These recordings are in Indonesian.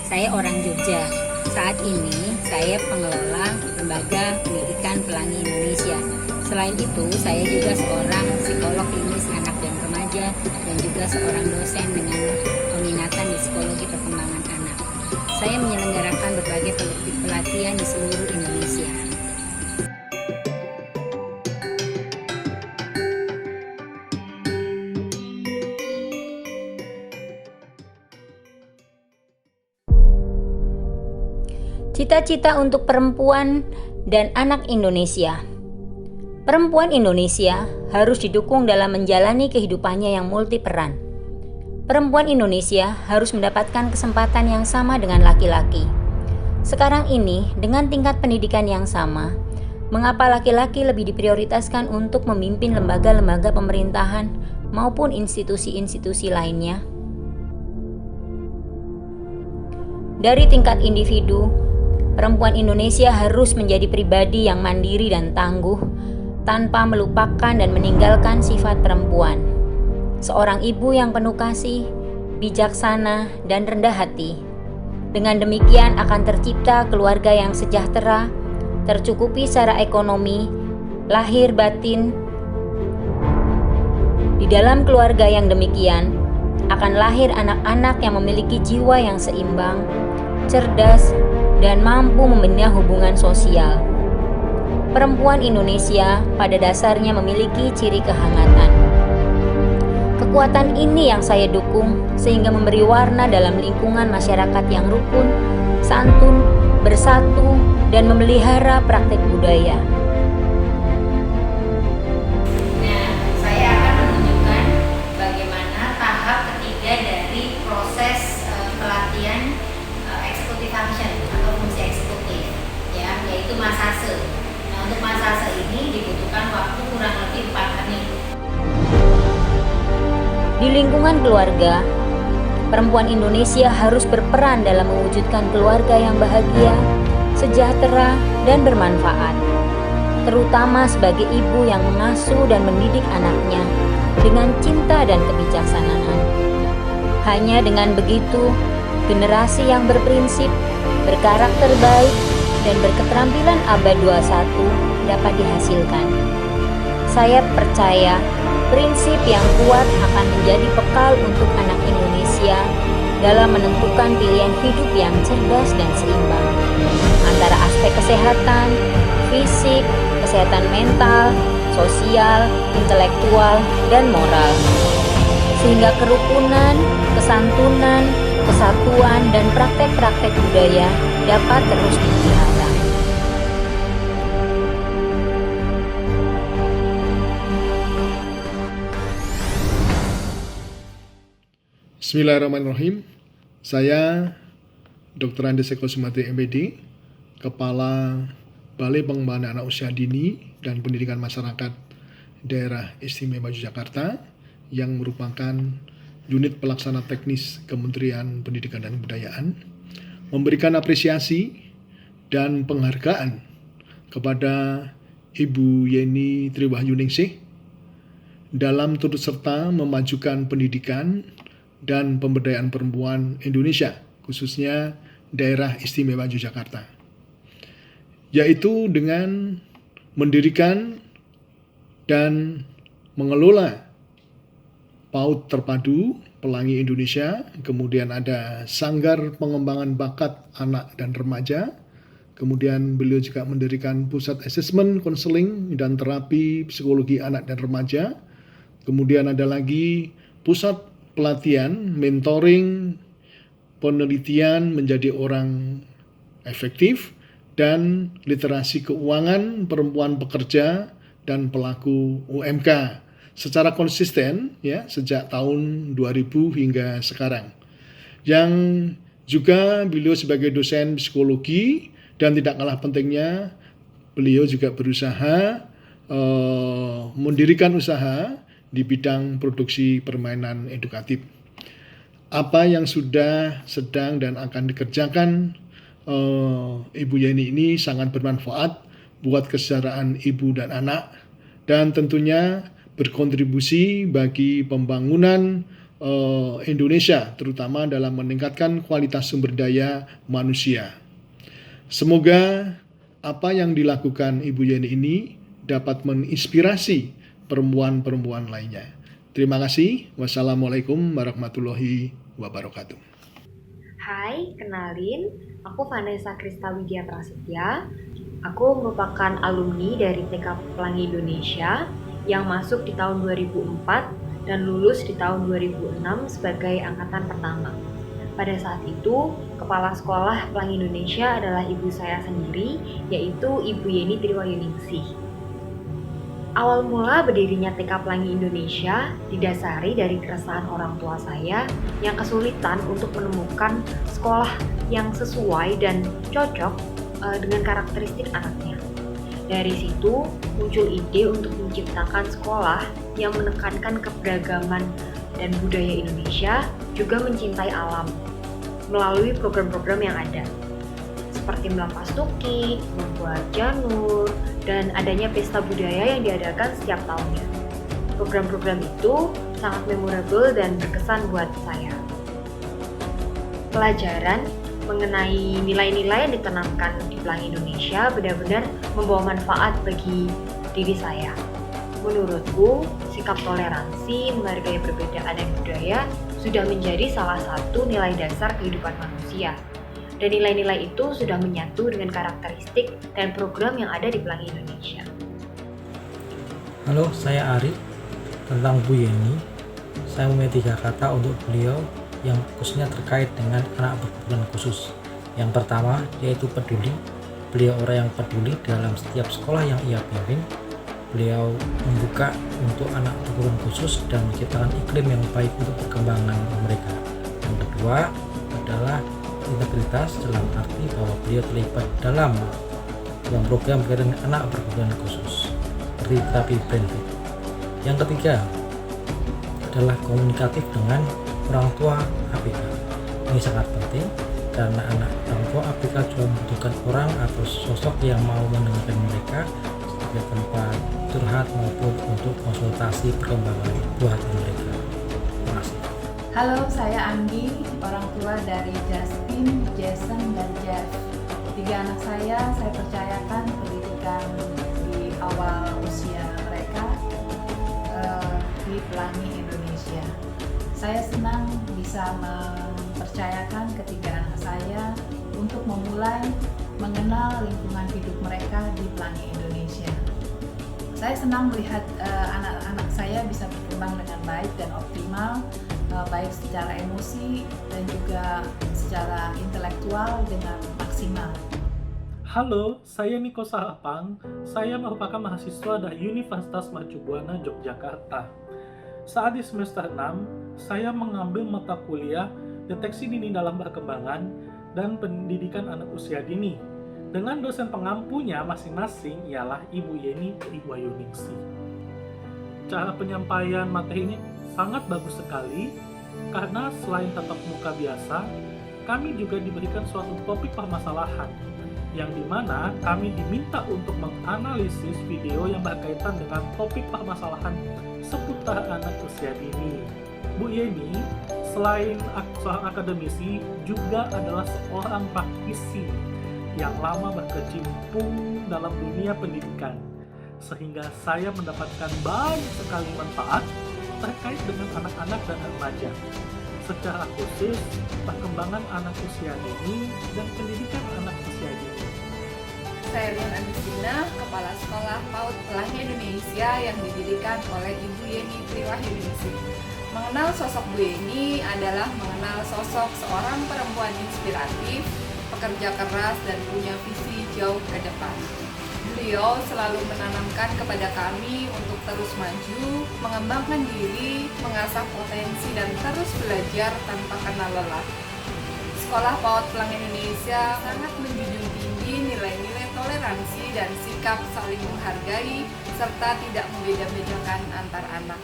Saya orang Jogja. Saat ini saya pengelola Lembaga Pendidikan Pelangi Indonesia. Selain itu, saya juga seorang psikolog klinis anak dan remaja dan juga seorang dosen dengan peminatan di psikologi perkembangan anak. Saya menyelenggarakan berbagai pelatihan di seluruh Indonesia. Cita-cita untuk perempuan dan anak Indonesia. Perempuan Indonesia harus didukung dalam menjalani kehidupannya yang multiperan. Perempuan Indonesia harus mendapatkan kesempatan yang sama dengan laki-laki. Sekarang ini, dengan tingkat pendidikan yang sama, mengapa laki-laki lebih diprioritaskan untuk memimpin lembaga-lembaga pemerintahan maupun institusi-institusi lainnya? Dari tingkat individu, perempuan Indonesia harus menjadi pribadi yang mandiri dan tangguh tanpa melupakan dan meninggalkan sifat perempuan. Seorang ibu yang penuh kasih, bijaksana, dan rendah hati. Dengan demikian akan tercipta keluarga yang sejahtera, tercukupi secara ekonomi, lahir batin. Di dalam keluarga yang demikian, akan lahir anak-anak yang memiliki jiwa yang seimbang, cerdas, dan mampu membina hubungan sosial. Perempuan Indonesia pada dasarnya memiliki ciri kehangatan. Kekuatan ini yang saya dukung sehingga memberi warna dalam lingkungan masyarakat yang rukun, santun, bersatu, dan memelihara praktek budaya. Nah, saya akan menunjukkan bagaimana tahap ketiga dari proses pelatihan executive function atau fungsi eksekutif, ya, yaitu masase. Nah, untuk masase ini dibutuhkan waktu kurang lebih 4 menit. Di lingkungan keluarga, perempuan Indonesia harus berperan dalam mewujudkan keluarga yang bahagia, sejahtera, dan bermanfaat, terutama sebagai ibu yang mengasuh dan mendidik anaknya dengan cinta dan kebijaksanaan. Hanya dengan begitu, generasi yang berprinsip, berkarakter baik, dan berketerampilan abad 21 dapat dihasilkan. Saya percaya prinsip yang kuat akan menjadi bekal untuk anak Indonesia dalam menentukan pilihan hidup yang cerdas dan seimbang antara aspek kesehatan, fisik, kesehatan mental, sosial, intelektual, dan moral. Sehingga kerukunan, kesantunan, kesatuan, dan praktek-praktek budaya dapat terus dipelihara. Bismillahirrahmanirrahim. Saya Dr. Andes Eko Sumantri MPD, Kepala Balai Pengembangan Anak Usia Dini dan Pendidikan Masyarakat Daerah Istimewa Yogyakarta yang merupakan unit pelaksana teknis Kementerian Pendidikan dan Kebudayaan, memberikan apresiasi dan penghargaan kepada Ibu Yeni Triwahyuningsih dalam turut serta memajukan pendidikan dan pemberdayaan perempuan Indonesia, khususnya daerah istimewa Yogyakarta, yaitu dengan mendirikan dan mengelola PAUD terpadu Pelangi Indonesia, kemudian ada Sanggar Pengembangan Bakat Anak dan Remaja, kemudian beliau juga mendirikan Pusat Asesmen, Konseling, dan Terapi Psikologi Anak dan Remaja, kemudian ada lagi Pusat Pelatihan, mentoring, penelitian menjadi orang efektif, dan literasi keuangan perempuan pekerja dan pelaku UMK secara konsisten, ya, sejak tahun 2000 hingga sekarang. Yang juga beliau sebagai dosen psikologi, dan tidak kalah pentingnya beliau juga berusaha mendirikan usaha di bidang produksi permainan edukatif. Apa yang sudah, sedang, dan akan dikerjakan Ibu Yeni ini sangat bermanfaat buat kesejahteraan ibu dan anak, dan tentunya berkontribusi bagi pembangunan Indonesia, terutama dalam meningkatkan kualitas sumber daya manusia. Semoga apa yang dilakukan Ibu Yeni ini dapat menginspirasi perempuan-perempuan lainnya. Terima kasih. Wassalamualaikum warahmatullahi wabarakatuh. Hai, kenalin, aku Vanessa Krista Widya Prasetya. Aku merupakan alumni dari TK Pelangi Indonesia yang masuk di tahun 2004 dan lulus di tahun 2006 sebagai angkatan pertama. Pada saat itu, Kepala Sekolah Pelangi Indonesia adalah ibu saya sendiri, yaitu Ibu Yeni Triwayuningsih. Awal mula berdirinya TK Pelangi Indonesia didasari dari keresahan orang tua saya yang kesulitan untuk menemukan sekolah yang sesuai dan cocok dengan karakteristik anaknya. Dari situ muncul ide untuk menciptakan sekolah yang menekankan keberagaman dan budaya Indonesia, juga mencintai alam melalui program-program yang ada, seperti melampas tukik, membuat janur, dan adanya pesta budaya yang diadakan setiap tahunnya. Program-program itu sangat memorable dan berkesan buat saya. Pelajaran mengenai nilai-nilai yang ditanamkan di Pelangi Indonesia benar-benar membawa manfaat bagi diri saya. Menurutku, sikap toleransi, menghargai perbedaan dan budaya sudah menjadi salah satu nilai dasar kehidupan manusia. Dan nilai-nilai itu sudah menyatu dengan karakteristik dan program yang ada di Pelangi Indonesia. Halo, saya Arif. Tentang Bu Yeni, saya memiliki 3 kata untuk beliau yang khususnya terkait dengan anak berkebutuhan khusus. Yang pertama, yaitu peduli. Beliau orang yang peduli dalam setiap sekolah yang ia pimpin. Beliau membuka untuk anak berkebutuhan khusus dan menciptakan iklim yang baik untuk perkembangan mereka. Yang kedua adalah integritas, dalam arti bahwa beliau terlibat dalam program berkaitan dengan anak berkebutuhan khusus seperti terapi brainfeed. Yang ketiga adalah komunikatif dengan orang tua ABK. Ini sangat penting karena orang tua ABK juga membutuhkan orang atau sosok yang mau mendengarkan mereka sebagai tempat curhat maupun untuk konsultasi perkembangan buah hati mereka. Terima kasih. Halo, saya Anggi, orang tua dari Justin, Jason, dan Jeff. 3 anak saya percayakan pendidikan di awal usia mereka di Pelangi Indonesia. Saya senang bisa mempercayakan ketiga anak saya untuk memulai mengenal lingkungan hidup mereka di Pelangi Indonesia. Saya senang melihat anak-anak saya bisa berkembang dengan baik dan optimal, baik secara emosi dan juga secara intelektual dengan maksimal. Halo, saya Niko Sarapang. Saya merupakan mahasiswa dari Universitas Mercubuana, Yogyakarta. Saat di semester 6, saya mengambil mata kuliah Deteksi Dini dalam Perkembangan dan Pendidikan Anak Usia Dini. Dengan dosen pengampunya masing-masing ialah Ibu Yeni Triwayuningsih. Cara penyampaian materi ini sangat bagus sekali karena selain tatap muka biasa, kami juga diberikan suatu topik permasalahan yang dimana kami diminta untuk menganalisis video yang berkaitan dengan topik permasalahan seputar anak usia dini. Bu Yeni, selain seorang akademisi, juga adalah seorang praktisi yang lama berkecimpung dalam dunia pendidikan, sehingga saya mendapatkan banyak sekali manfaat terkait dengan anak-anak dan remaja, secara khusus perkembangan anak usia dini dan pendidikan anak usia dini. Saya Rian Agustina, Kepala Sekolah PAUD Pelangi Indonesia yang didirikan oleh Ibu Yeni Triwayuningsih. Mengenal sosok Bu Yeni adalah mengenal sosok seorang perempuan inspiratif, pekerja keras, dan punya visi jauh ke depan. Beliau selalu menanamkan kepada kami untuk terus maju, mengembangkan diri, mengasah potensi, dan terus belajar tanpa kenal lelah. Sekolah PAUD Pelangi Indonesia sangat menjunjung tinggi nilai-nilai toleransi dan sikap saling menghargai, serta tidak membeda-bedakan antar anak.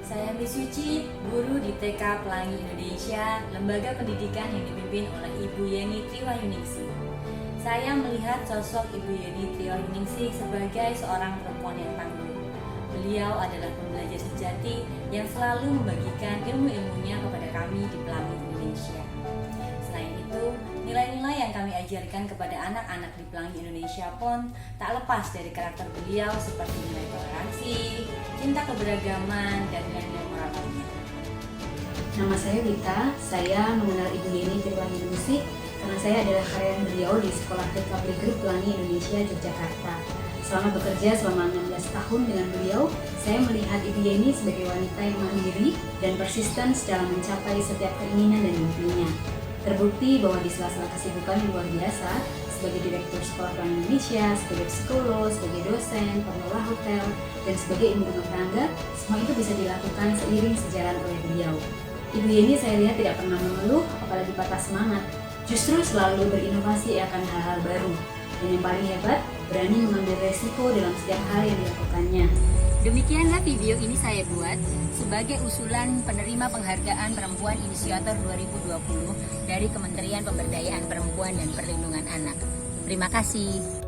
Saya Miss Suci, guru di TK Pelangi Indonesia, lembaga pendidikan yang dipimpin oleh Ibu Yeni Triwayuningsih. Saya melihat sosok Ibu Yeni Triwayuningsih sebagai seorang perempuan yang tangguh. beliau adalah pembelajar sejati yang selalu membagikan ilmu-ilmunya kepada kami di Pelangi Indonesia. Selain itu, nilai-nilai yang kami ajarkan kepada anak-anak di Pelangi Indonesia pun tak lepas dari karakter beliau seperti nilai toleransi, cinta keberagaman, dan nilai-nilai moral lainnya. Nama saya Wita, saya mengenal Ibu Yeni Triwahyuni Musik karena saya adalah karyawan beliau di Sekolah TK Playgroup Pelangi Indonesia, Yogyakarta. Selama bekerja selama 16 tahun dengan beliau, saya melihat Ibu Yeni sebagai wanita yang mandiri dan persisten dalam mencapai setiap keinginan dan mimpinya. Terbukti bahwa di sela-sela kesibukan yang luar biasa, sebagai Direktur Sekolah Pelangi Indonesia, sebagai psikolog, sebagai dosen, pengelola hotel, dan sebagai ibu rumah tangga, semua itu bisa dilakukan seiring sejalan oleh beliau. Ibu Yeni saya lihat tidak pernah mengeluh, apalagi patah semangat. Justru selalu berinovasi akan hal-hal baru. Dan yang paling hebat, berani mengambil resiko dalam setiap hal yang dilakukannya. Demikianlah video ini saya buat sebagai usulan penerima penghargaan Perempuan Inisiator 2020 dari Kementerian Pemberdayaan Perempuan dan Perlindungan Anak. Terima kasih.